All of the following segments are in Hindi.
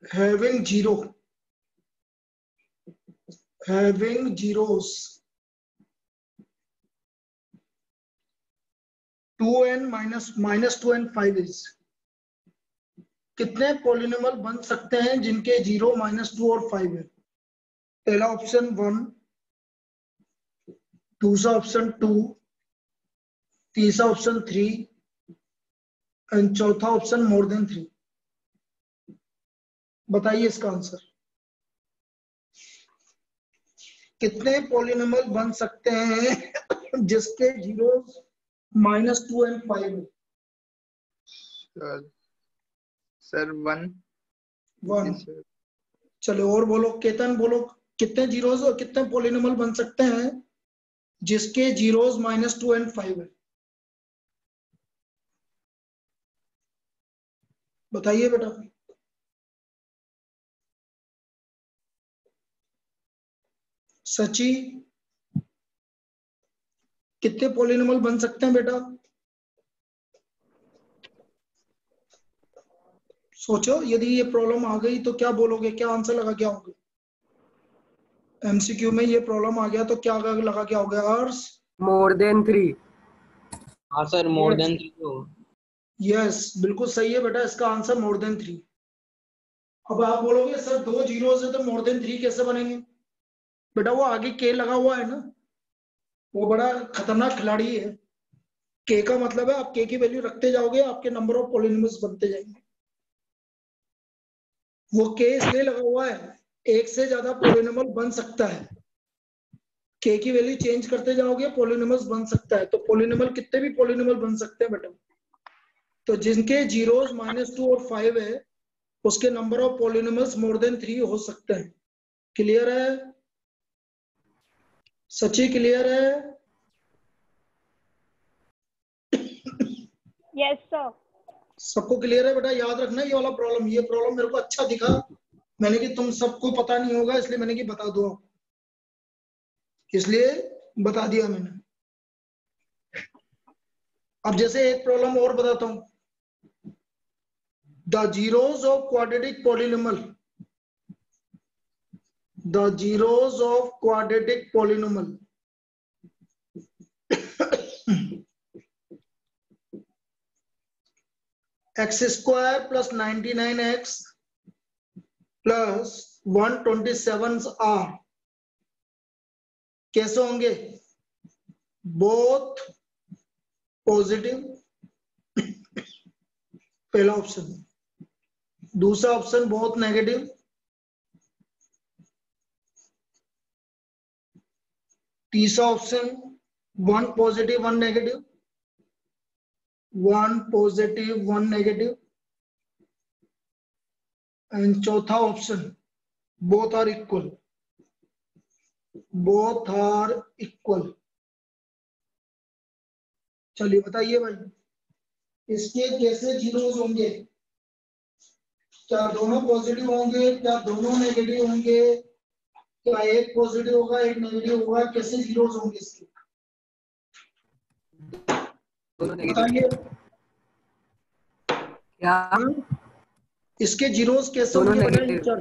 having zeros 2n minus 2 and 5 is, कितने पॉलिनोमियल बन सकते हैं जिनके 0 -2 और 5 है? पहला ऑप्शन 1, दूसरा ऑप्शन 2, तीसरा ऑप्शन 3 एंड चौथा ऑप्शन मोर देन 3। बताइए इसका आंसर। कितने पॉलिनोमियल बन सकते हैं जिसके 0 -2 एंड 5 है? सर 1। चलो और बोलो, केतन बोलो, कितने जीरोस और कितने पॉलिनोमियल बन सकते हैं जिसके 0 -2 एंड 5 है? बताइए बेटा। सची, कितने पॉलिनोमियल बन सकते हैं बेटा? सोचो, यदि ये प्रॉब्लम आ गई तो क्या बोलोगे, क्या आंसर लगा के आओगे? एमसीक्यू में ये प्रॉब्लम आ गया तो क्या लगा के आओगे? Hours more than 3। हाँ सर, मोर देन 3। यस, बिल्कुल सही है बेटा, इसका आंसर मोर देन 3। अब आप बोलोगे सर 2 जीरो से तो मोर देन 3 कैसे बनेंगे? बेटा वो आगे के लगा हुआ है ना, वो बड़ा खतरनाक खिलाड़ी है। के का मतलब है आप के की वैल्यू रखते जाओगे, आपके नंबर ऑफ पॉलिनोमियल्स बनते जाएंगे। वो के इसलिए लगा हुआ है, एक से ज्यादा पॉलिनोमियल बन सकता है। के की वैल्यू चेंज करते जाओगे, पॉलिनोमियल्स बन सकता है। तो पॉलिनोमियल कितने भी पॉलिनोमियल बन सकते हैं बेटा। तो जिनके 0 -2 और 5 है, उसके number of polynomials more than 3 हो सकते हैं। क्लियर है? सची क्लियर है? Yes sir. सबको क्लियर है बेटा? याद रखना ये वाला प्रॉब्लम, ये प्रॉब्लम मेरे को अच्छा दिखा, मैंने कि तुम सबको पता नहीं होगा, इसलिए मैंने कि बता दो, इसलिए बता दिया मैंने। अब जैसे एक प्रॉब्लम और बताता हूं, the zeros of quadratic polynomial, the zeros of quadratic polynomial x² + 99x + 127 are कैसे होंगे? बोथ पॉजिटिव, पहला ऑप्शन। दूसरा ऑप्शन बोथ नेगेटिव। तीसरा option 1 positive 1 negative, 1 positive 1 negative. And चौथा option both are equal, both are equal. चलिए बताइए भाई, इसके कैसे जीरोस होंगे? क्या दोनों पॉजिटिव होंगे, क्या दोनों नेगेटिव होंगे, क्या एक पॉजिटिव होगा एक नेगेटिव होगा, कैसे जीरोस होंगे इसके? बताइए क्या? इसके जीरोस कैसे होंगे बताइए सर?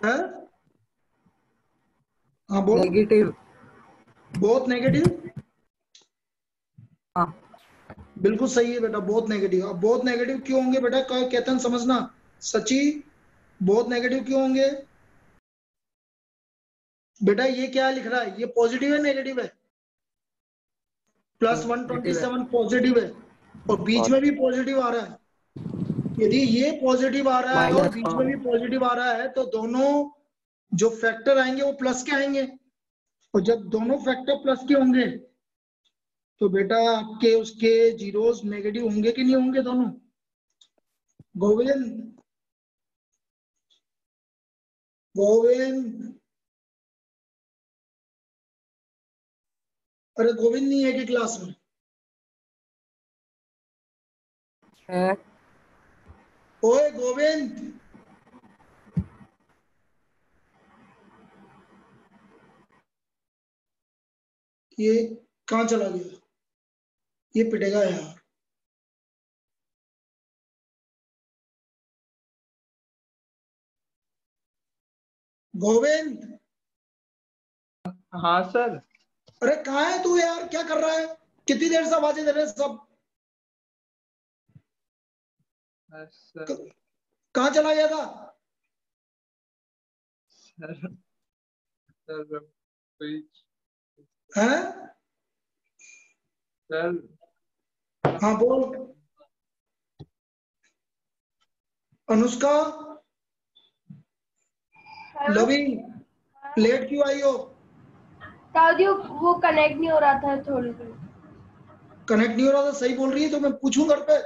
हैं? हाँ बोलो। नेगेटिव। बहुत नेगेटिव। हाँ बिल्कुल सही है बेटा, बहुत नेगेटिव। अब बहुत नेगेटिव क्यों होंगे बेटा? केतन समझना। सची, बहुत नेगेटिव क्यों होंगे बेटा? ये क्या लिख रहा है, ये पॉजिटिव है नेगेटिव है? +127 पॉजिटिव है और बीच में भी पॉजिटिव आ रहा है। यदि ये पॉजिटिव आ रहा है और बीच में भी पॉजिटिव आ रहा है तो दोनों जो फैक्टर आएंगे वो प्लस के आएंगे, और जब दोनों फैक्टर प्लस के होंगे तो बेटा आपके उसके जीरोस नेगेटिव होंगे कि नहीं होंगे दोनों? गोविंद, गोविंद, अरे गोविंद नहीं है कि क्लास में? है। ओए गोविंद, ये कहाँ चला गया? ये पिटेगा यार। गोविंद, हाँ सर। अरे कहाँ है तू यार, क्या कर रहा है? कितनी देर से आवाजें दे रहे हैं सब? सर कहाँ चला गया था? सर सर कोई हैं? सर। हाँ बोल। अनुष्का, हेलो। लवी, लेट क्यों आई हो? दादी वो कनेक्ट नहीं हो रहा था थोड़ी देर। कनेक्ट नहीं हो रहा था, सही बोल रही है तो मैं पूछूं घर पे?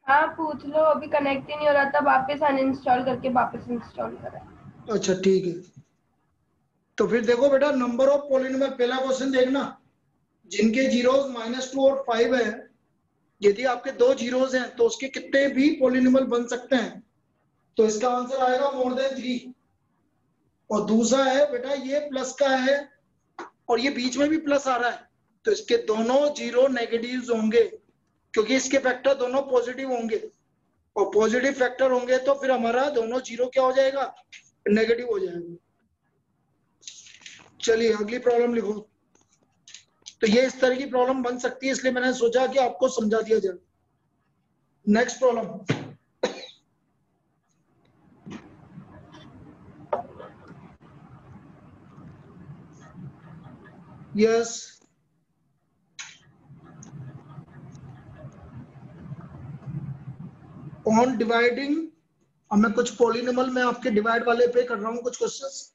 हाँ पूछ लो, अभी कनेक्ट ही नहीं हो रहा था, वापस अनइंस्टॉल करके वापस इंस्टॉल करा। अच्छा ठीक है, तो फिर देखो बेटा, नंबर ऑफ पॉलिनोमियल, पहला क्वेश्चन देखना, जिनके जीरोस -2 और 5 है, यदि आपके दो जीरोस हैं तो उसके कितने भी पॉलिनोमियल बन सकते हैं, तो इसका आंसर आएगा मोर देन 3। और दूसरा है बेटा, ये प्लस का है और ये बीच में भी प्लस आ रहा है, तो इसके दोनों जीरो नेगेटिव्स होंगे, क्योंकि इसके फैक्टर दोनों पॉजिटिव होंगे, और पॉजिटिव फैक्टर होंगे तो फिर हमारा दोनों जीरो क्या हो जाएगा, नेगेटिव हो जाएगा। चलिए अगली प्रॉब्लम लिखो। तो ये इस तरह की प्रॉब्लम बन सकती है, इसलिए मैंने सोचा कि आपको समझा दिया जाए। Next problem, yes, on dividing, अब मैं कुछ पॉलिनोमियल में आपके डिवाइड वाले पे कर रहा हूं कुछ क्वेश्चंस,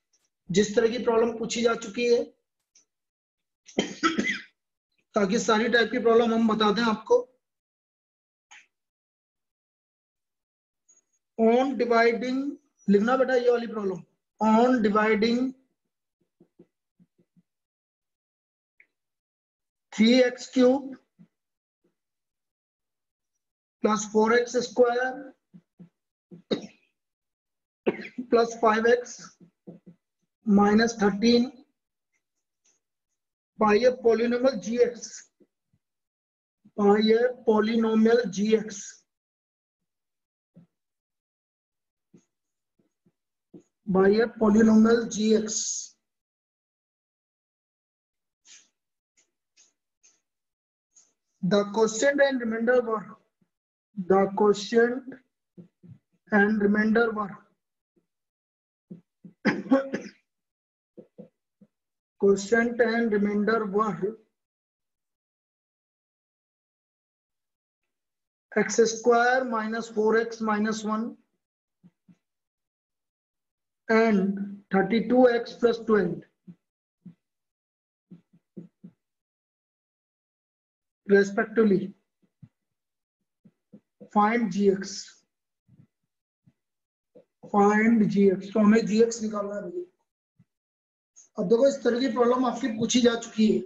जिस तरह की प्रॉब्लम पूछी जा चुकी है, ताकि सारी टाइप की प्रॉब्लम हम बता दें आपको। ऑन डिवाइडिंग लिखना बेटा, ये वाली problem, on dividing 3x³ plus 4x² plus 5x minus 13 by a polynomial gx, by a polynomial gx, by a polynomial gx, the quotient and remainder were, the quotient and remainder were quotient and remainder were x² minus 4x minus 1 and 32x plus 12 respectively. Find gx, find gx, तो हमें gx निकालना है भैया। अब देखो, इस तरह की प्रॉब्लम आपकी पूछी जा चुकी है,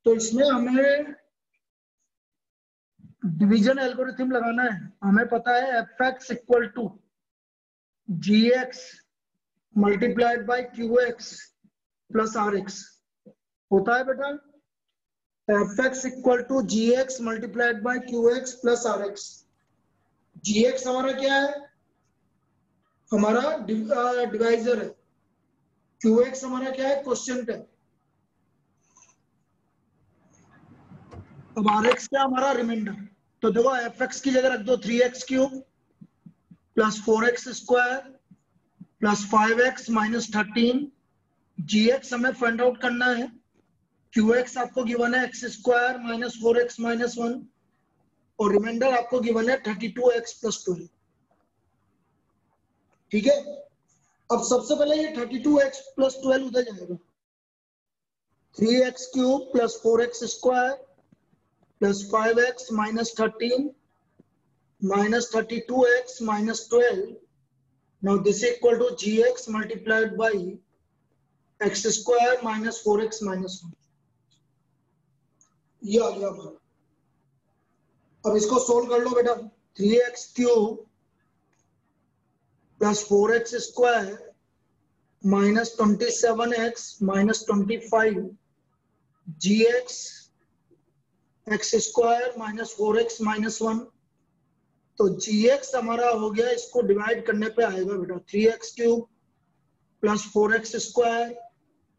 तो इसमें हमें डिवीजन एल्गोरिथम लगाना है। हमें पता है fx equal to gx multiplied by qx plus rx होता है बेटा। fx equal to gx multiplied by qx plus rx। gx हमारा क्या है, हमारा डिवाइजर है, qx हमारा क्या है, क्वोशिएंट है, अब rx क्या हमारा, रिमाइंडर। तो देखो, fx की जगह रख दो 3x³ plus 4x² plus 5x minus 13, gx हमें फाइंड आउट करना है, qx आपको गिवन है x² माइनस 4x माइनस 1, और रिमाइंडर आपको गिवन है 32x प्लस 12। ठीक है, अब सबसे पहले ये 32x प्लस 12 उधर जाएगा, 3x³ plus 4x² plus 5x minus 13 minus 32x minus 12. Now this is equal to gx multiplied by x square minus 4x minus 1. ये आ गया हमारा। अब इसको सोल्व कर लो बेटा, 3x³ plus 4x² minus 27x minus 25 gx x² minus 4x minus 1। तो gx हमारा हो गया, इसको डिवाइड करने पे आएगा बेटा 3x³ plus 4x square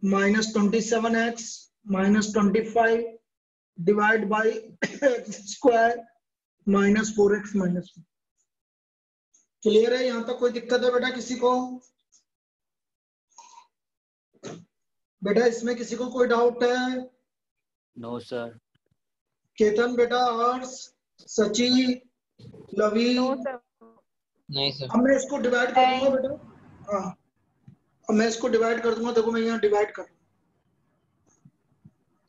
minus 27x minus 25 divide by x square minus 4x minus 1। Clear है? यहां तक कोई दिक्कत है बेटा किसी को? बेटा इसमें किसी को कोई डाउट है? No sir. केतन बेटा, हर्ष, सची, लवी? नहीं सर। अब मैं इसको डिवाइड कर दूंगा बेटा। हाँ, अब मैं इसको डिवाइड कर दूंगा। देखो मैं यहाँ डिवाइड कर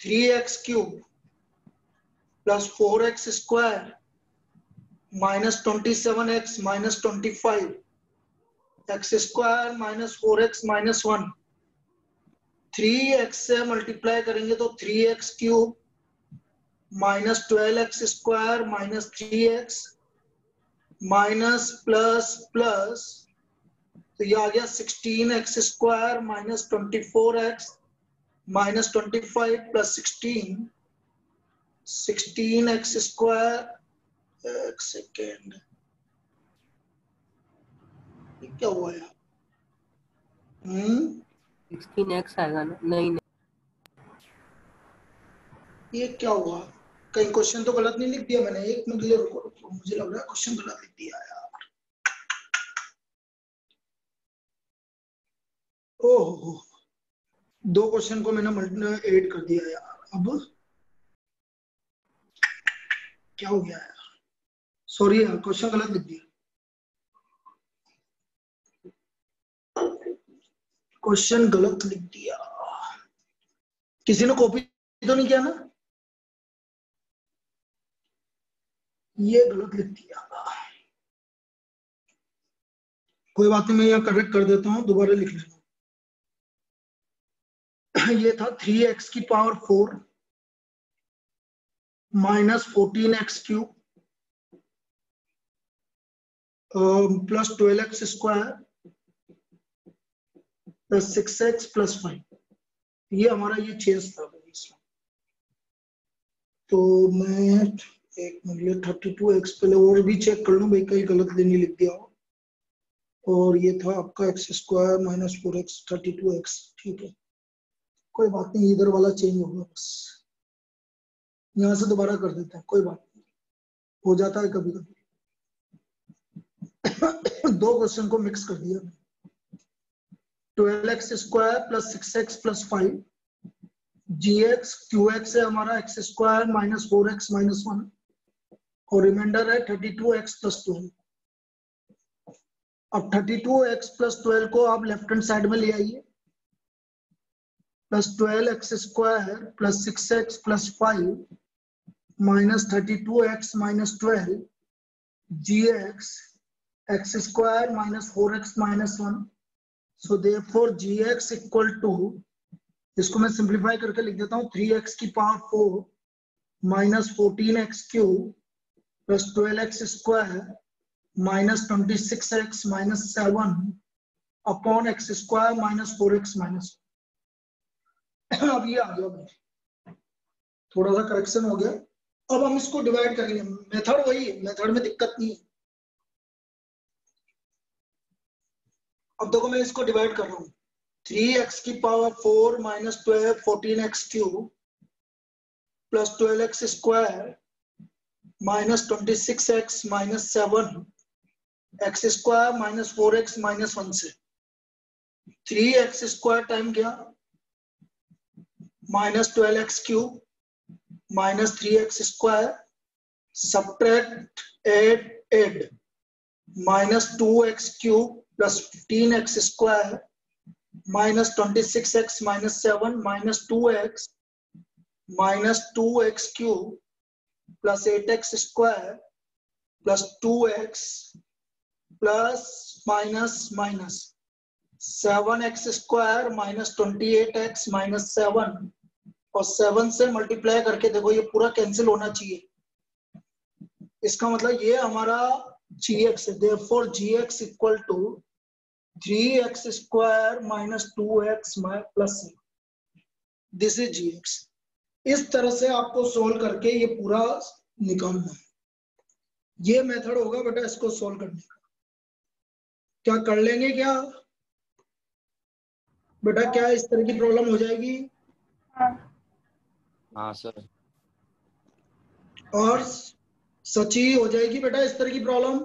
3x cube plus 4x square minus 27x minus 25 x square minus 4x minus 1। 3x से मल्टीप्लाई करेंगे तो 3x cube minus 12x square minus 3x minus plus plus, तो ये आ गया 16x square minus 24x minus 25 plus 16x square. एक सेकेंड, क्या हुआ यार? 16x आएगा ना? नहीं ये क्या हुआ? कहीं क्वेश्चन तो गलत नहीं लिख दिया मैंने? एक मिनट लिए रुको, मुझे लग रहा है क्वेश्चन गलत लिख दिया यार। ओहो, 2 क्वेश्चन को मैंने ऐड कर दिया यार। अब क्या हो गया यार? सॉरी यार, क्वेश्चन गलत लिख दिया। क्वेश्चन गलत लिख दिया। किसी ने कॉपी तो नहीं किया ना? ये गलत लिख दिया। कोई बात नहीं, मैं यहाँ करेक्ट कर देता हूँ, दोबारा लिख लेना। ये था 3x की power 4 minus 14x cube plus 12x square plus 6x plus 5। ये हमारा ये चेंज था इसमें। तो मैं एक मिनट 32x पहले और भी चेक कर लूं भाई, कहीं गलत नहीं लिख दिया हो। और ये था आपका x square minus 4x 32x। ठीक है, कोई बात नहीं, इधर वाला चेंज होगा बस। यहां से दोबारा कर देते हैं, कोई बात नहीं, हो जाता है कभी कभी। 2 क्वेश्चन को मिक्स कर दिया। 12x square plus 6x plus 5 gx qx है हमारा x square minus 4x minus 1 और रिमाइंडर है 32x प्लस 12। अब 32x प्लस 12 को आप लेफ्ट हैंड साइड में ले आइए। Plus 12x square plus 6x plus 5 minus 32x minus 12 gx x square minus 4x minus 1। So therefore gx equal to, इसको मैं सिंप्लीफाई करके लिख देता हूँ, 3x की power 4 minus 14x cube plus 12x square minus 26x minus 7 upon x square minus 4x minus. अब ये आ गया, थोड़ा सा करेक्शन हो गया। अब हम इसको डिवाइड करेंगे। मेथड वही है, मेथड में दिक्कत नहीं है। अब देखो मैं इसको डिवाइड कर रहा हूँ। 3x की power 4 minus 12 14x cube plus 12x square minus 26x minus 7 x square minus 4x minus 1 से 3x स्क्वायर टाइम क्या minus 12x cube minus 3x square subtract 8 minus 2x cube plus 15x square minus 26x minus 7 minus 2x cube plus 8x square plus 2x plus minus minus 7x square minus 28x minus 7 और 7 से मल्टीप्लाई करके देखो ये पूरा कैंसिल होना चाहिए। इसका मतलब ये हमारा gx है। therefore gx equal to 3x square minus 2x plus, this is gx। इस तरह से आपको सोल्व करके ये पूरा निकालना है। ये मेथड होगा बेटा इसको सोल्व करने का। क्या कर लेंगे क्या? बेटा क्या इस तरह की प्रॉब्लम हो जाएगी? हाँ हाँ सर। और सची हो जाएगी बेटा इस तरह की प्रॉब्लम?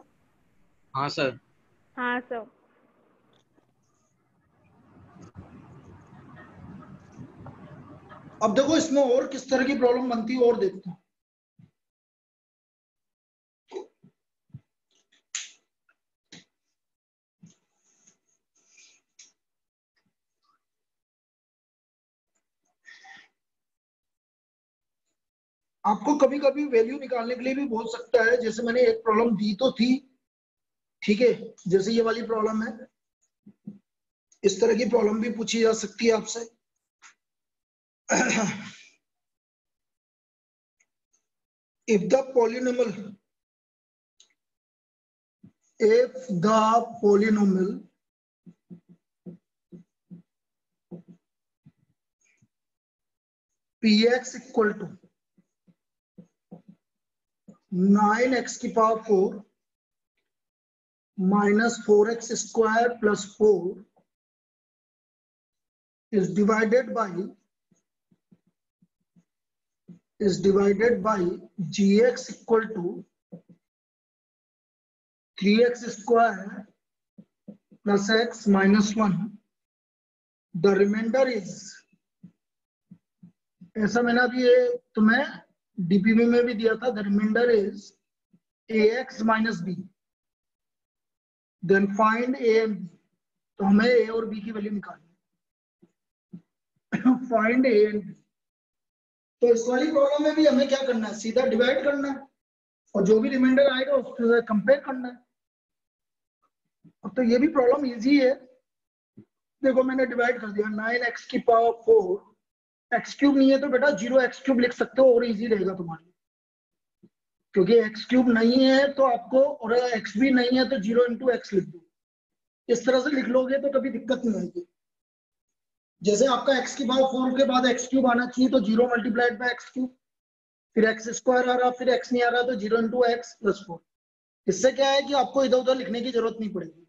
हाँ सर। हाँ सर। अब देखो इसमें और किस तरह की प्रॉब्लम बनती है और देखते हैं। आपको कभी कभी वैल्यू निकालने के लिए भी बोल सकता है, जैसे मैंने एक प्रॉब्लम दी तो थी, ठीक है, जैसे ये वाली प्रॉब्लम है, इस तरह की प्रॉब्लम भी पूछी जा सकती है आपसे। if the polynomial px equal to 9x की power 4 minus 4x square plus 4 is divided by gx equal to 3x square plus x minus 1, the remainder is, ऐसा मैंने अभी ये तुम्हें डीपीबी में भी दिया था, the remainder is ax minus b, then find a and b। तो हमें a और b की वैल्यू निकालनी है। Find a and b। तो इस वाली प्रॉब्लम में भी हमें क्या करना है, सीधा डिवाइड करना है और जो भी रिमाइंडर आएगा उससे कंपेयर करना है। अब तो ये भी प्रॉब्लम इजी है, देखो मैंने डिवाइड कर दिया 9x की पावर 4, एक्स क्यूब नहीं है तो बेटा 0x क्यूब लिख सकते हो और इजी रहेगा तुम्हारे लिए, क्योंकि x क्यूब नहीं है तो आपको, और x भी नहीं है तो 0 इंटू एक्स लिख दो। इस तरह से लिख लोगे तो कभी दिक्कत नहीं आएगी। जैसे आपका x की पावर 4 के बाद x क्यूब आना चाहिए तो 0 मल्टीप्लाइड बाय एक्स क्यूब, फिर एक्स स्क्वायर आ रहा, फिर x नहीं आ रहा तो 0 इंटू एक्स प्लस 4। इससे क्या है कि आपको इधर उधर लिखने की जरूरत नहीं पड़ेगी।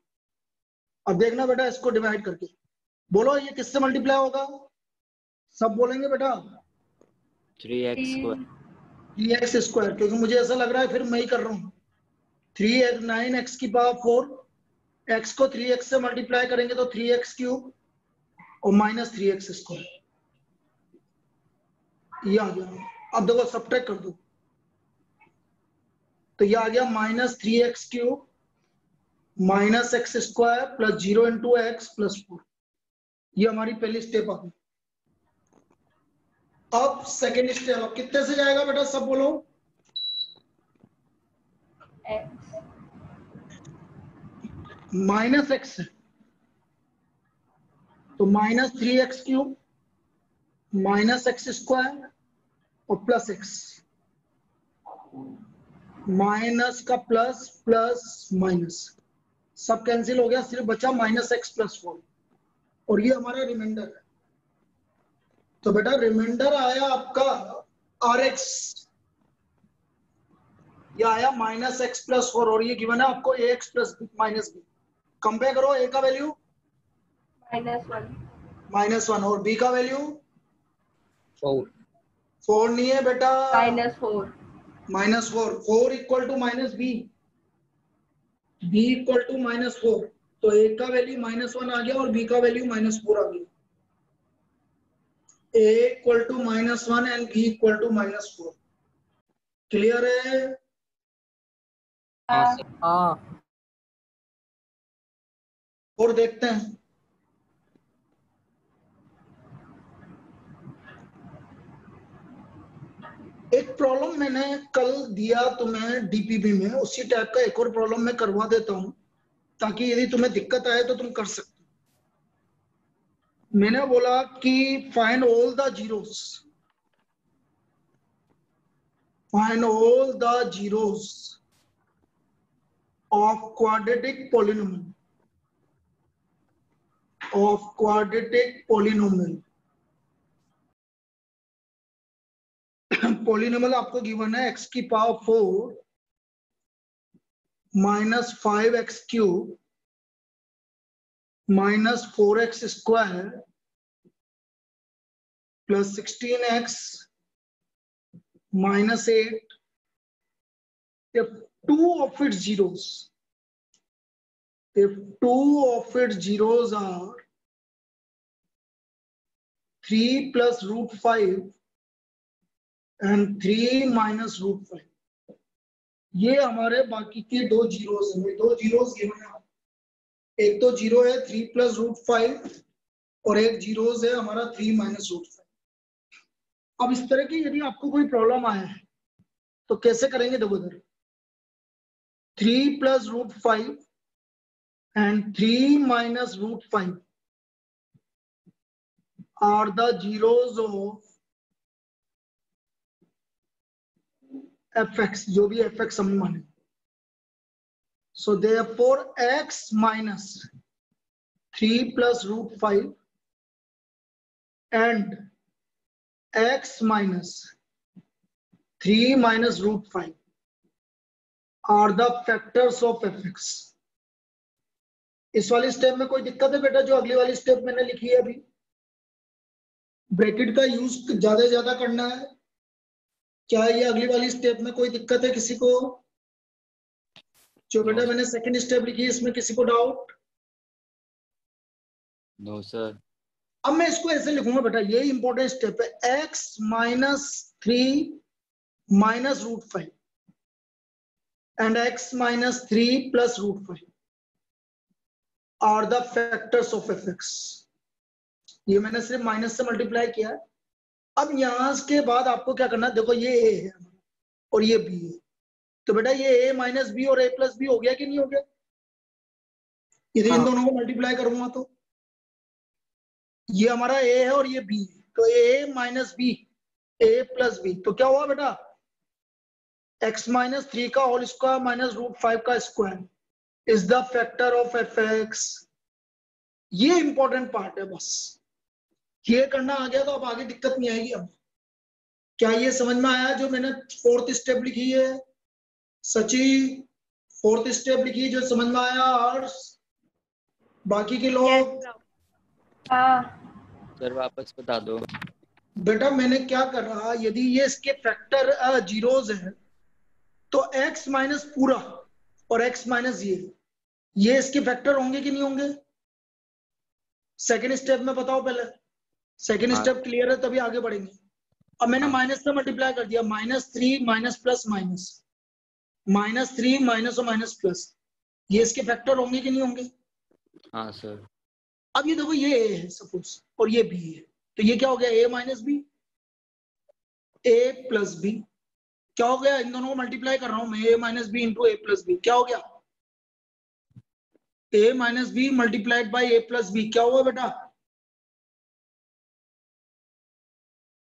अब देखना बेटा इसको डिवाइड करके, बोलो ये किससे मल्टीप्लाई होगा? सब बोलेंगे बेटा 3x स्क्वायर। 3x स्क्वायर, क्योंकि मुझे ऐसा लग रहा है फिर मैं ही कर रहा हूँ। 3x 9x की पावर 4, x को 3x से मल्टीप्लाई करेंगे तो 3x क्यूब और माइनस 3x स्क्वायर, ये आ गया। अब देखो सब्ट्रैक्ट कर दो तो ये आ गया minus 3x cube minus x square plus 0 into x plus 4। ये हमारी पहली स्टेप आ गई। अब सेकेंड स्टेप, अब कितने से जाएगा बेटा सब बोलो? माइनस एक्स, तो minus 3x cube minus x square और प्लस एक्स, माइनस का प्लस प्लस माइनस सब कैंसिल हो गया, सिर्फ बचा माइनस एक्स प्लस 4 और ये हमारा रिमाइंडर है। तो बेटा रिमाइंडर आया आपका आर एक्स, ये आया माइनस एक्स प्लस 4 और ये गिवन है आपको A X plus minus B. Compare करो, ए का वैल्यू -1 और बी का वैल्यू 4 नहीं है बेटा, -4 4 equal to minus B, B equal to -4, तो ए का वैल्यू -1 आ गया और बी का वैल्यू -4 आ गया। a equal to -1 and b equal to -4। Clear है? हाँ। और देखते हैं एक प्रॉब्लम मैंने कल दिया तुम्हें डीपीबी में, उसी टाइप का एक और प्रॉब्लम मैं करवा देता हूं ताकि यदि तुम्हें दिक्कत आए तो तुम कर सकते। मैंने बोला कि find all the zeros, find all the zeros of quadratic polynomial, of quadratic polynomial. Polynomial आपको गिवन है x की power 4 minus 5x cube minus 4x square plus 16x minus 8 if two of its zeros are 3 plus root 5 and 3 minus root 5. ये हमारे बाकी के दो जीरोस हैं। दो जीरोस गिवन है, एक तो जीरो है 3 प्लस रूट 5 और एक जीरोस है हमारा 3 माइनस रूट 5। अब इस तरह की यदि आपको कोई प्रॉब्लम आया है तो कैसे करेंगे? देखो इधर 3 plus root 5 and 3 minus root 5 are the zeros of fx, जो भी fx हम माने। So therefore x minus 3 plus root 5 and x minus 3 minus root 5 are the factors of fx। इस वाली स्टेप में कोई दिक्कत है बेटा? जो अगली वाली स्टेप मैंने लिखी है अभी, ब्रैकेट का यूज ज्यादा से ज्यादा करना है। क्या ये अगली वाली स्टेप में कोई दिक्कत है किसी को? जो बेटा मैंने सेकंड स्टेप लिखी है इसमें किसी को डाउट? No sir. अब मैं इसको ऐसे लिखूंगा बेटा, ये इंपॉर्टेंट स्टेप है। x minus 3 minus root 5 and x minus 3 plus root 5 are the factors of fx। ये मैंने सिर्फ माइनस से मल्टीप्लाई किया है। अब यहां के बाद आपको क्या करना है? देखो ये a है और ये b है, तो बेटा ये a माइनस बी और a प्लस बी हो गया कि नहीं हो गया? यदि इन दोनों को मल्टीप्लाई करूंगा तो ये हमारा a है और ये b है, तो a minus B a plus B, तो क्या हुआ बेटा? x माइनस 3 का होल स्क्वायर माइनस रूट 5 का square is the factor of fx। ये इंपॉर्टेंट पार्ट है, बस ये करना आ गया तो अब आगे दिक्कत नहीं आएगी। अब क्या ये समझ में आया जो मैंने फोर्थ स्टेप लिखी है? सची फोर्थ स्टेप लिखी जो समझ में आया? और बाकी के लोग? सर वापस बता दो। बेटा मैंने क्या कर रहा, यदि ये इसके फैक्टर जीरोज है तो x माइनस पूरा और x माइनस ये इसके फैक्टर होंगे कि नहीं होंगे? सेकेंड स्टेप में बताओ पहले। सेकेंड स्टेप क्लियर है तभी आगे बढ़ेंगे। अब मैंने माइनस से मल्टीप्लाई कर दिया, minus 3 minus plus minus, minus 3 minus और माइनस प्लस, ये इसके फैक्टर होंगे कि नहीं होंगे? हाँ सर। अब ये देखो ये a है सपोज और ये b है, तो ये क्या हो गया? a minus B, a plus B. क्या हो गया? इन दोनों को मल्टीप्लाई कर रहा हूं मैं, a minus B into A plus B. क्या हो गया? a minus B multiplied by A plus B. क्या हुआ बेटा?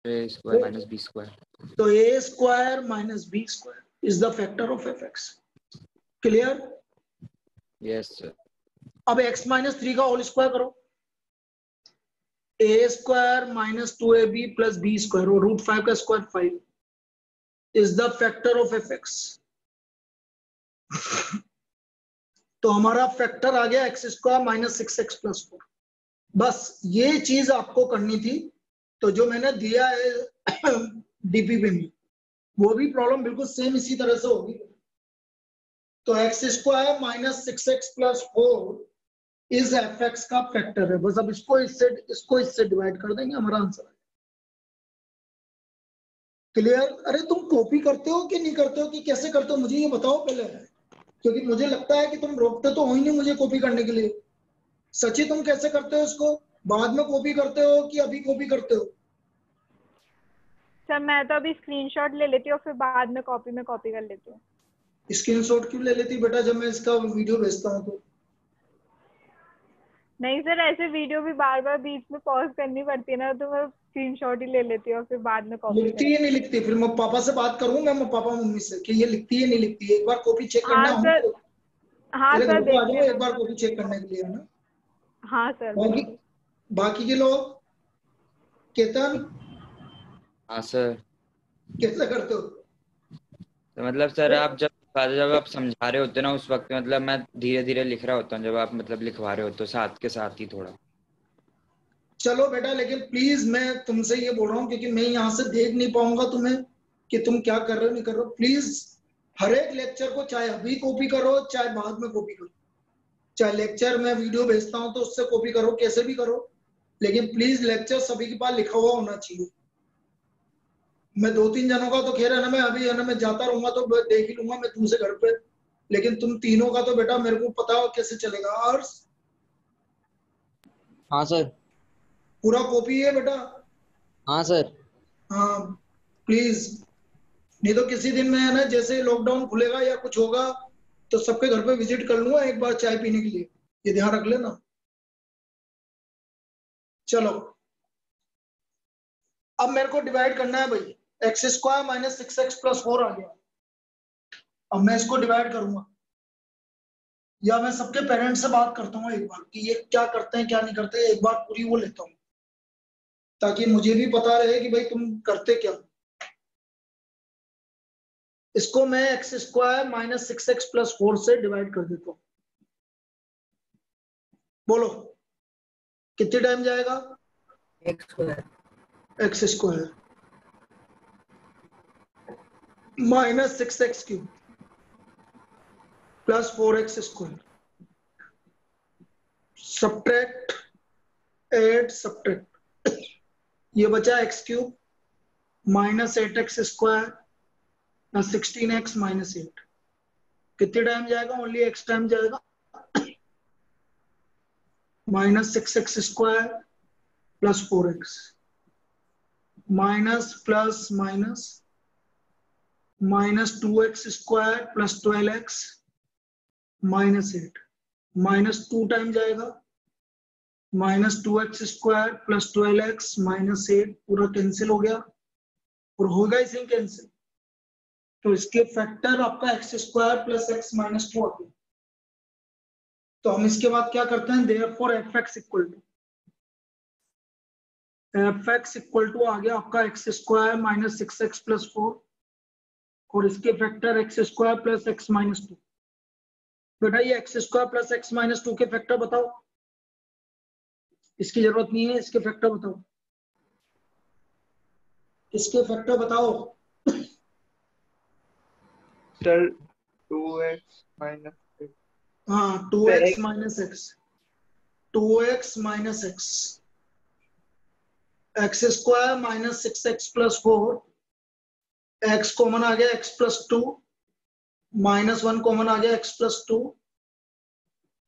a square minus b square. तो a square minus B square is the factor of fx। Clear? Yes sir. अब x माइनस 3 का होल स्क्वायर करो, a square minus 2ab plus b square और रूट 5 का square 5 is the factor of fx। तो हमारा फैक्टर आ गया x square minus 6x plus 4। बस ये चीज आपको करनी थी। तो जो मैंने दिया है डीपीपी में वो भी प्रॉब्लम बिल्कुल सेम इसी तरह से होगी। तो x square minus 6x plus 4 is fx का फैक्टर है। बस अब इसको इससे डिवाइड कर देंगे, हमारा आंसर है। क्लियर? अरे तुम कॉपी करते हो कि नहीं करते हो कि कैसे करते हो मुझे ये बताओ पहले, क्योंकि मुझे लगता है कि तुम रोकते तो हो ही नहीं मुझे कॉपी करने के लिए। सची तुम कैसे करते हो इसको? बाद में कॉपी करते हो कि अभी कॉपी करते हो? सर मैं तो अभी स्क्रीनशॉट ले लेती हूँ फिर बाद में कॉपी में कॉपी कर लेती हूँ। स्क्रीनशॉट क्यों ले लेती बेटा जब मैं इसका वीडियो भेजता हूँ तो? नहीं सर, ऐसे वीडियो भी बार बार बीच में पॉज करनी पड़ती है ना, तो मैं स्क्रीनशॉट ही ले लेती हूँ और फिर बाद में कॉपी। लिखती है नहीं लिखती? फिर मैं पापा से बात करूंगा, मैं पापा मम्मी से कि ये लिखती है नहीं लिखती है। एक बार कॉपी चेक करना हाँ सर, हाँ सर आ जाओ देखिए एक बार कॉपी चेक करने के लिए, है ना? हाँ सर। बाकी के लोग? केतन? हाँ सर। कैसे करते हो? तो मतलब सर आप जब आप समझा रहे होते ना उस वक्त मतलब मैं धीरे धीरे लिख रहा होता हूँ, जब आप मतलब लिखवा रहे होते हो साथ के साथ ही थोड़ा। चलो बेटा, लेकिन प्लीज मैं तुमसे ये बोल रहा हूँ क्योंकि मैं यहाँ से देख नहीं पाऊंगा तुम्हें कि तुम क्या कर रहे हो नहीं कर रहे हो। प्लीज हर एक लेक्चर को चाहे अभी कॉपी करो चाहे बाद में कॉपी करो, चाहे लेक्चर में वीडियो भेजता हूँ तो उससे कॉपी करो, कैसे भी करो, लेकिन प्लीज लेक्चर सभी के पास लिखा हुआ होना चाहिए। मैं 2-3 जनों का तो खैर है ना, मैं अभी है ना मैं जाता रहूंगा तो देख ही लूंगा मैं तुमसे घर पे, लेकिन तुम तीनों का तो बेटा मेरे को पता हो कैसे चलेगा। और हाँ सर। पूरा कॉपी है बेटा। हाँ सर। हाँ प्लीज, नहीं तो किसी दिन में है ना जैसे लॉकडाउन खुलेगा या कुछ होगा तो सबके घर पे विजिट कर लूंगा एक बार चाय पीने के लिए, ये ध्यान रख लेना। चलो अब मेरे को डिवाइड करना है भाई, x square minus 6x plus 4 आ गया। अब मैं इसको डिवाइड करूंगा, या मैं सबके पेरेंट्स से बात करता हूँ एक बार कि ये क्या करते हैं क्या नहीं करते, एक बार पूरी वो लेता हूँ ताकि मुझे भी पता रहे कि भाई तुम करते क्या। इसको मैं x square minus 6x plus 4 से डिवाइड कर देता हूँ। बोलो कितने टाइम जाएगा? X square X square minus 6x cube plus 4x square, subtract, add subtract, ये बचा x cube minus 8x square plus 16x minus 8। कितने टाइम जाएगा? ओनली x टाइम जाएगा। Minus 6x square plus 4x minus plus minus minus 2x square plus 12x minus 8, minus 2 time जाएगा, minus 2x square plus 12x minus 8 पूरा कैंसिल हो गया और होगा इसे कैंसिल, तो इसके फैक्टर आपका X square plus X minus 2 आ गया। तो हम इसके बाद क्या करते हैं, therefore F X equal to आ गया आपका X square minus 6x plus 4 और इसके factor x square plus X minus 2। बेटा ये x square plus X minus 2 के फैक्टर बताओ, इसकी जरूरत नहीं है, इसके फैक्टर बताओ, इसके फैक्टर बताओ। सर 2x माइनस हाँ 2x minus X, 2x minus X, X square minus 6x plus 4, X common आ गया एक्स प्लस 2, माइनस 1 कॉमन आ गया एक्स प्लस 2।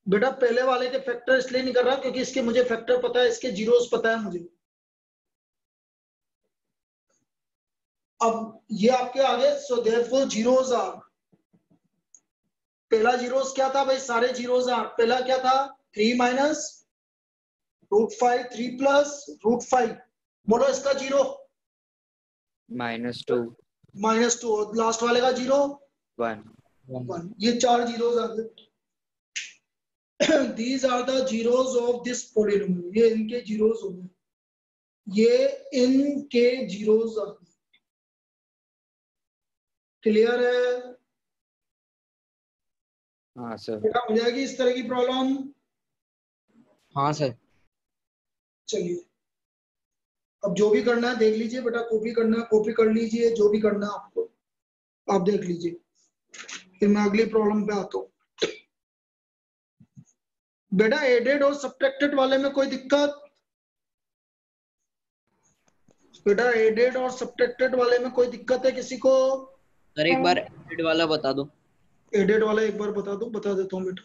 बेटा पहले वाले के फैक्टर इसलिए नहीं कर रहा क्योंकि इसके मुझे फैक्टर पता है, इसके जीरोस पता है मुझे। अब ये आपके आगे, सो देयरफॉर जीरोस आर, पहला जीरोस क्या था भाई, सारे जीरोस आर, पहला क्या था 3 माइनस √5, 3 प्लस √5, बोलो इसका जीरो -2 -2 और लास्ट वाले का जीरो 1 1, ये 4 जीरोस आ गए। These are the zeros of this polynomial, ये इनके जीरोस हो गए, ये इनके जीरोस आ गए। क्लियर है? हाँ सर। बेटा हो जाएगी इस तरह की प्रॉब्लम? हाँ सर। चलिए अब जो भी करना है देख लीजिए बेटा, कॉपी करना है कॉपी कर लीजिए, जो भी करना है आपको आप देख लीजिए, फिर मैं अगली प्रॉब्लम पे आता हूँ। बेटा एडेड और सब्ट्रैक्टेड वाले में कोई दिक्कत? बेटा एडेड और सब्ट्रैक्टेड वाले में कोई दिक्कत है किसी को? सर एक बार एडेड वाला बता दो। एडेड वाला एक बार बता दो, बता देता हूँ बेटा।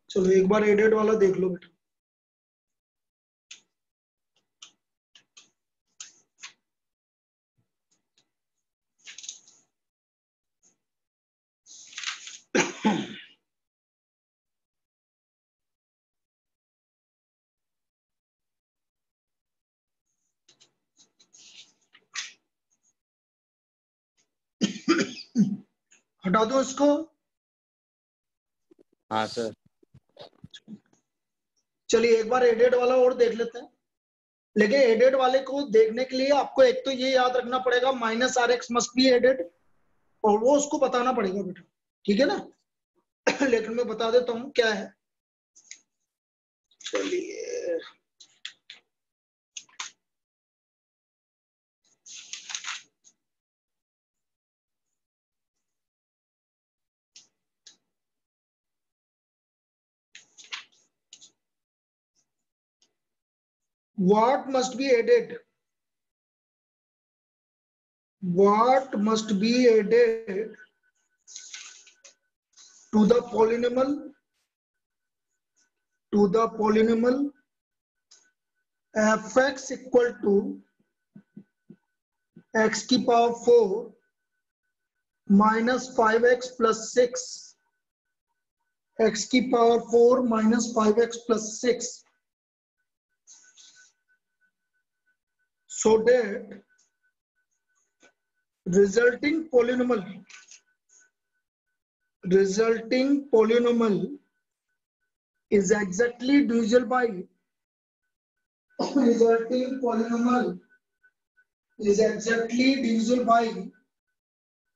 चलो एक बार एडेड वाला देख लो बेटा। हटा दो इसको। हाँ सर। चलिए एक बार एडेड वाला और देख लेते हैं, लेकिन एडेड वाले को देखने के लिए आपको एक तो ये याद रखना पड़ेगा minus R X must be added, और वो उसको बताना पड़ेगा बेटा, ठीक है ना? लेकिन मैं बता देता हूँ क्या है। चलिए what must be added? What must be added to the polynomial? To the polynomial fx equal to x की power 4 minus 5x plus 6, x की power 4 minus 5x plus 6, so that resulting polynomial is exactly divisible by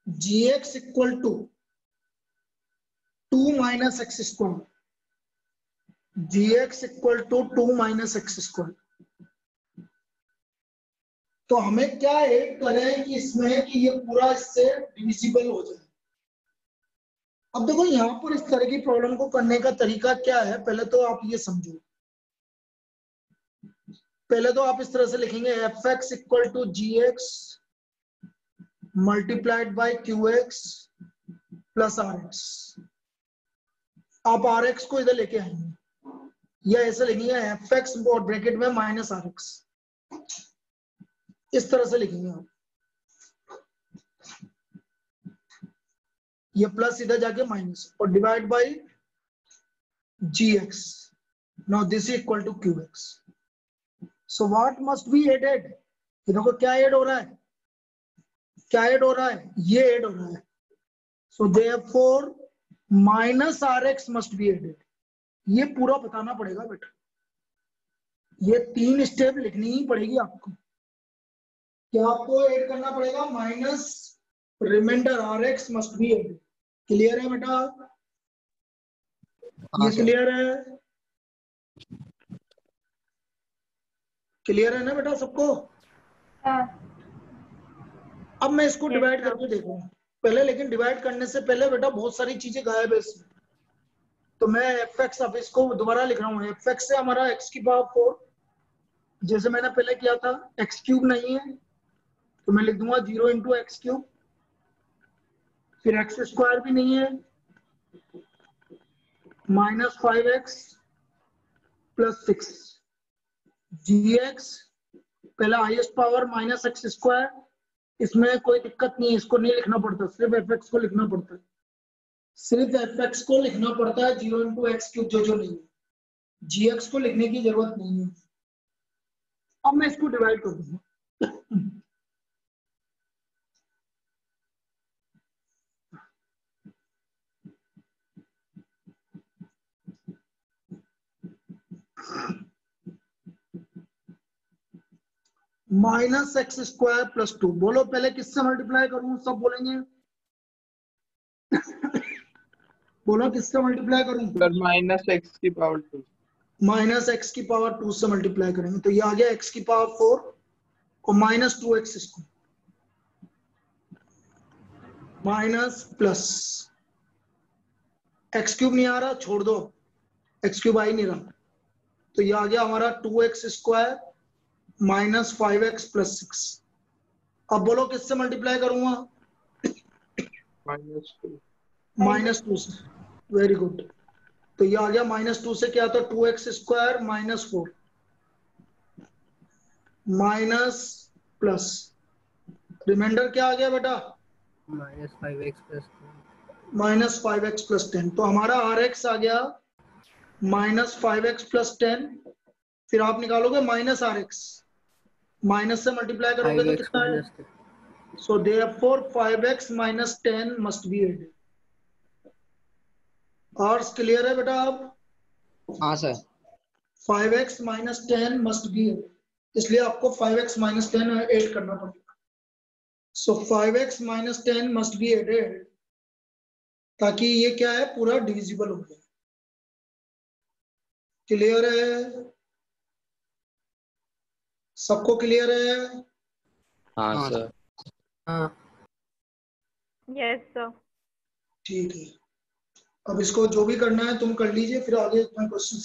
gx equal to 2 minus x square. gx equal to 2 minus x square. तो हमें क्या ऐड करें कि इसमें कि ये पूरा इससे डिविजिबल हो जाए। अब देखो यहाँ पर इस तरह की प्रॉब्लम को करने का तरीका क्या है, पहले तो आप ये समझो। पहले तो आप इस तरह से लिखेंगे F X equal to G X multiplied by Q X plus R X. आप आर एक्स को इधर लेके आएंगे या ऐसे लिखेंगे एफ एक्स और ब्रैकेट में माइनस आर एक्स, इस तरह से लिखेंगे आप। ये प्लस इधर जाके माइनस और divide by G X. Now this is equal to Q X. So what must be added? देखो क्या ऐड हो रहा है, क्या ऐड हो रहा है, ये ऐड हो रहा है। So therefore minus R X must be added. ये पूरा बताना पड़ेगा बेटा, ये 3 स्टेप लिखनी ही पड़ेगी आपको। क्या आपको ऐड करना पड़ेगा? Minus remainder R X must be added. Clear है बेटा? ये क्लियर है? क्लियर है ना बेटा सबको? हाँ। अब मैं इसको डिवाइड करके देखूंगा पहले, लेकिन डिवाइड करने से पहले बेटा बहुत सारी चीजें गायब है इसमें। तो मैं एफ एक्स, अब इसको दोबारा लिख रहा हूँ। एफ एक्स से हमारा एक्स की पावर 4, जैसे मैंने पहले किया था। एक्स क्यूब नहीं है तो मैं लिख दूंगा 0 इंटू एक्स क्यूब। फिर एक्स स्क्वायर भी नहीं है, माइनस 5x प्लस 6। जी एक्स पहला highest power minus x square, इसमें कोई दिक्कत नहीं है, इसको नहीं लिखना पड़ता, सिर्फ एफ एक्स को लिखना पड़ता है। सिर्फ एफ एक्स को लिखना पड़ता है 0 इंटू एक्स क्यूब, जो नहीं है। जी एक्स को लिखने की जरूरत नहीं है। अब मैं इसको डिवाइड कर दूंगा। Minus x square plus 2। बोलो पहले किससे मल्टीप्लाई करूं? सब बोलेंगे। बोलो किससे मल्टीप्लाई करूं? सर माइनस एक्स की पावर 2। माइनस एक्स की पावर 2 से मल्टीप्लाई करेंगे तो ये आ गया एक्स की पावर 4 और minus 2x square minus plus x cube नहीं आ रहा, छोड़ दो, एक्स क्यूब आ ही नहीं रहा। तो ये आ गया हमारा 2x square minus 5x plus 6। अब बोलो किससे मल्टीप्लाई करूंगा? माइनस 2 से। Very good. तो ये आ गया माइनस 2 से क्या था? 2x square minus 4 minus plus remainder क्या आ गया बेटा? Minus 5x plus minus 5x plus 10। तो हमारा rx आ गया माइनस 5x प्लस 10। फिर आप निकालोगे माइनस rx, माइनस से मल्टीप्लाई करोगे तो कितना है? So therefore 5x minus 10 must be added. और क्लियर है बेटा? आप? हाँ sir. 5x minus 10 must be added, इसलिए आपको 5x माइनस 10 ऐड करना पड़ेगा। So 5x minus 10 must be added, ताकि ये क्या है, पूरा डिविजिबल हो जाए। क्लियर है? सबको क्लियर है? हाँ सर। हाँ यस सर। ठीक है, अब इसको जो भी करना है तुम कर लीजिए, फिर आगे मैं क्वेश्चन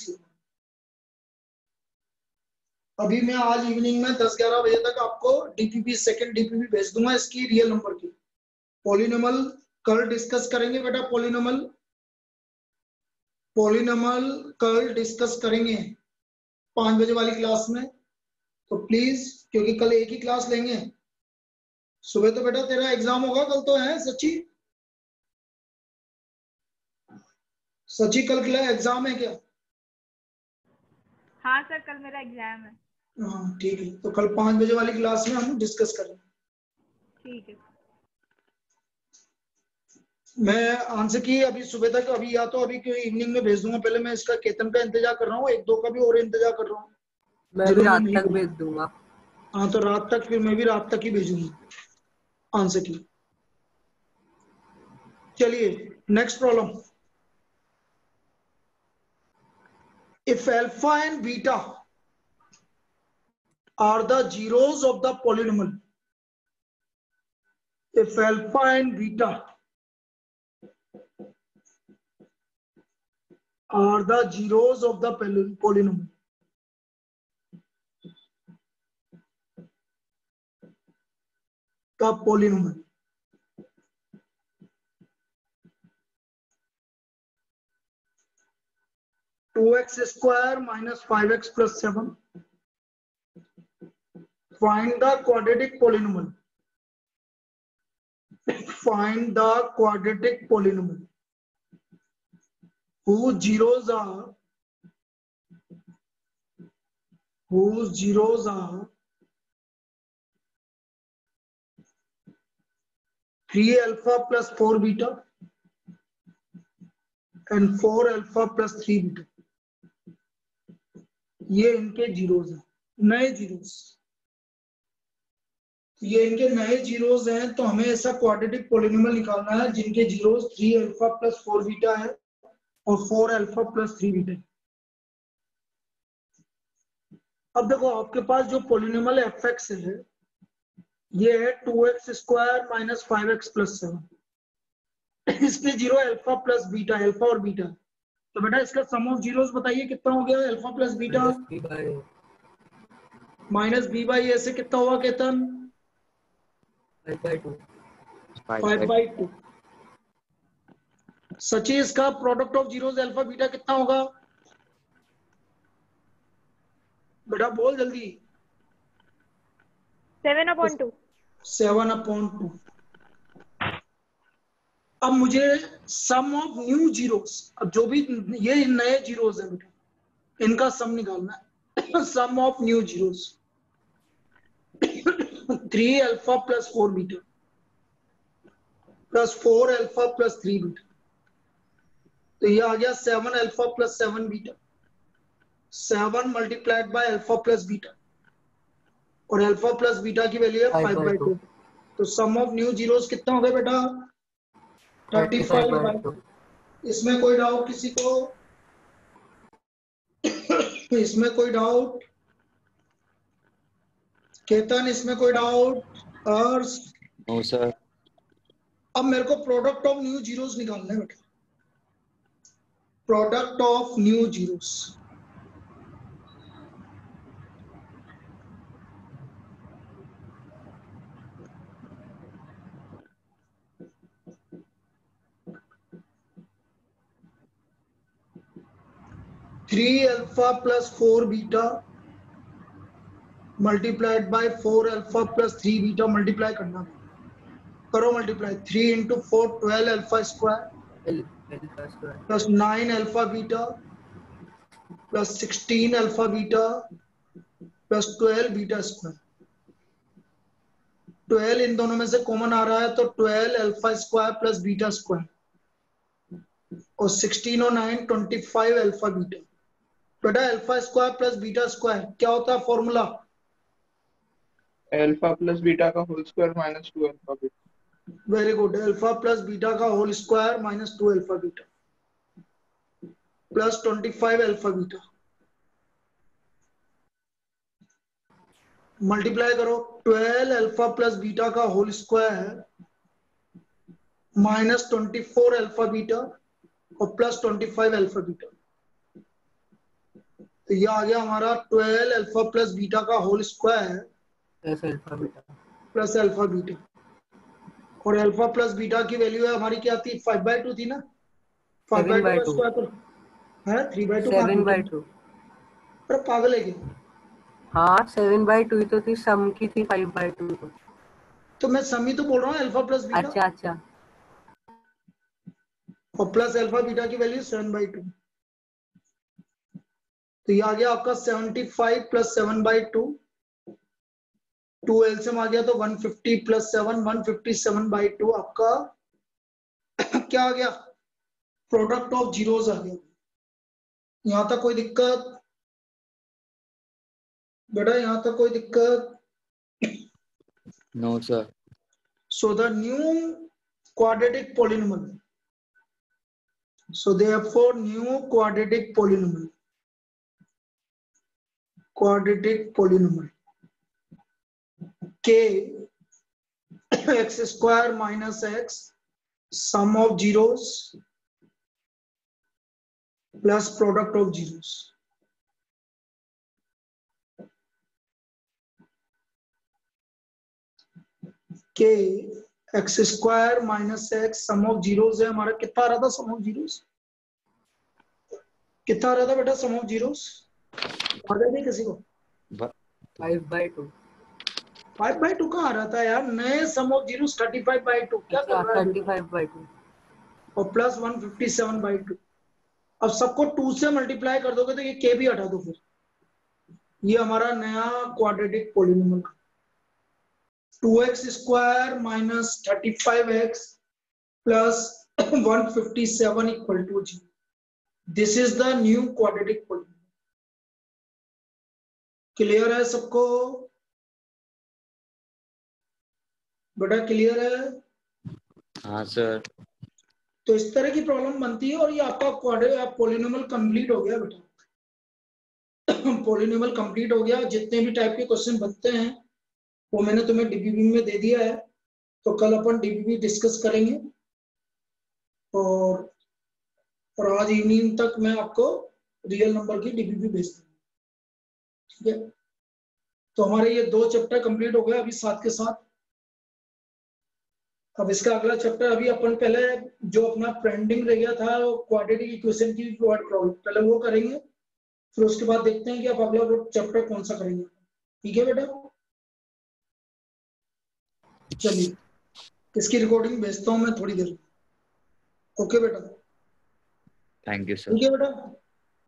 अभी मैं आज इवनिंग में 10-11 बजे तक आपको डीपीपी सेकंड डीपीपी भेज दूंगा इसकी रियल नंबर की। पॉलिनोमल कल डिस्कस करेंगे बेटा, पॉलिनोमल कल डिस्कस करेंगे 5 बजे वाली क्लास में। तो प्लीज, क्योंकि कल एक ही क्लास लेंगे। सुबह तो बेटा तेरा एग्जाम होगा, कल तो है सच्ची? सच्ची कल एग्जाम है क्या? हाँ सर, कल मेरा एग्जाम है। हाँ ठीक है, तो कल 5 बजे वाली क्लास में हम डिस्कस करेंगे। ठीक है। मैं आंसर की अभी सुबह तक, अभी या तो अभी इवनिंग में भेज दूंगा। पहले मैं इसका केतन का इंतजार कर रहा हूँ, 1-2 का भी और इंतजार कर रहा हूँ। मैं भी रात तक भेज दूंगा। हाँ तो रात तक, फिर मैं भी रात तक ही भेजूंगा आंसर की। चलिए next problem. If alpha and beta are the zeros of the polynomial. If alpha and beta are the zeros of the polynomial, the polynomial 2x square minus 5x plus 7. Find the quadratic polynomial. Find the quadratic polynomial whose zeros are 3 alpha plus 4 beta and 4 alpha plus 3 beta. ये इनके जीरोस हैं, नए जीरोस। ये इनके नए जीरोस हैं, तो हमें ऐसा क्वाड्रेटिक पॉलिनोमियल निकालना है जिनके जीरोस 3 अल्फा प्लस 4 बीटा है और 4 अल्फा प्लस 3 बीटा है। अब देखो आपके पास जो पॉलिनोमियल एफ एक्स है, ये है 2x square minus 5x plus 7। इसके zero alpha plus beta, alpha और बीटा। तो बेटा इसका सम ऑफ जीरोस बताइए कितना हो गया? Alpha plus beta minus B by A से कितना हुआ केतन? 5/2। सची इसका product of zeros alpha beta कितना होगा? बेटा बोल जल्दी। 7/2। 7/2। अब मुझे सम ऑफ न्यू जीरोस, अब जो भी ये नए जीरोस है बेटा, इनका सम निकालना है। Sum of new zeros 3 alpha plus 4 beta plus 4 alpha plus 3 beta. तो ये आ गया 7 alpha plus 7 beta. 7 multiplied by alpha plus beta, और अल्फा प्लस बीटा की वैल्यू है 5/2। तो सम ऑफ न्यू जीरोस कितना हो गया बेटा? 35/2। इसमें कोई डाउट किसी को? इसमें कोई डाउट? केतन इसमें कोई डाउट? और नो सर। अब मेरे को प्रोडक्ट ऑफ न्यू जीरोस निकालना है बेटा। Product of new zeros. Three alpha plus 4 beta multiplied by 4 alpha plus 3 beta. Multiply करना, करो multiply. 3 into 4 12 alpha square plus 9 alpha beta plus 16 alpha beta plus 12 beta square. 12 इन दोनों में से कॉमन आ रहा है, तो 12 alpha square plus beta square, और 16 और 9 25 अल्फा बीटा। बेटा alpha square plus beta square क्या होता है फॉर्मूला? अल्फा प्लस बीटा का whole square minus 2 alpha beta. Very good. Alpha plus beta का whole square minus 2 alpha beta plus 25 alpha beta. Multiply करो। 12 अल्फा प्लस बीटा का whole square minus 24 alpha beta और प्लस 25 अल्फा बीटा। तो ये आ गया हमारा 12 अल्फा प्लस बीटा का whole square plus alpha beta plus alpha beta, और अल्फा प्लस बीटा की वैल्यू है हमारी क्या थी, 5/2 थी ना, 5/2 का स्क्वायर तो है 3/2 कहाँ 7/2। अरे पागल है क्या? हाँ 7/2 तो थी, सम की थी 5/2 तो मैं समी तो बोल रहा हूँ अल्फा प्लस बीटा, अच्छा अच्छा और प्लस अल्फा बीटा की वैल्यू 7/2। तो ये आ गया आपका 75 प्लस 7/2, 2 एलसीएम आ गया तो 150 प्लस 7, 157/2 आपका क्या आ गया, प्रोडक्ट ऑफ जीरोस आ गया। यहां तक कोई दिक्कत बेटा, यहां तक कोई दिक्कत? No sir. So the new quadratic polynomial, so therefore new quadratic polynomial k x square minus x sum of zeros plus product of zeros, k x square minus x sum of zeros है हमारा, कितना आ रहा था sum of zeros, कितना आ रहा था बेटा sum of zeros, आ गया नहीं किसी को? 5/2 5/2 का आ रहा था यार, नए sum of zeros 35/2 क्या कर रहा है बेटा? 35/2 और प्लस 157/2। अब सबको 2 से मल्टीप्लाई कर दोगे तो ये k भी हटा दो, फिर ये हमारा नया quadratic polynomial 2x square minus 35x plus 157 equal to 0। This is the new quadratic polynomial. Clear है सबको बेटा, क्लियर है? हाँ सर। तो इस तरह की प्रॉब्लम बनती है, और ये आपका पोलिनोमियल कंप्लीट हो गया बेटा। पोलिनोमियल कंप्लीट हो गया। जितने भी टाइप के क्वेश्चन बनते हैं वो मैंने तुम्हें डीबीबी में दे दिया है, तो कल अपन डीबीबी डिस्कस करेंगे, और आज इवनिंग तक मैं आपको रियल नंबर की डीबीबी भेज दूंगा, ठीक है? तो हमारे ये 2 चैप्टर कंप्लीट हो गए अभी साथ के साथ। अब इसका अगला चैप्टर, अभी अपन पहले जो अपना पेंडिंग रह गया था वो क्वाड्रेटिक इक्वेशन की वर्ड प्रॉब्लम, पहले वो करेंगे, फिर उसके बाद देखते हैं कि आप अगला चैप्टर कौन सा करेंगे। ठीक है बेटा? चलिए इसकी रिकॉर्डिंग भेजता हूँ मैं थोड़ी देर में। ओके बेटा? Thank you sir. ठीक है बेटा,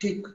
ठीक।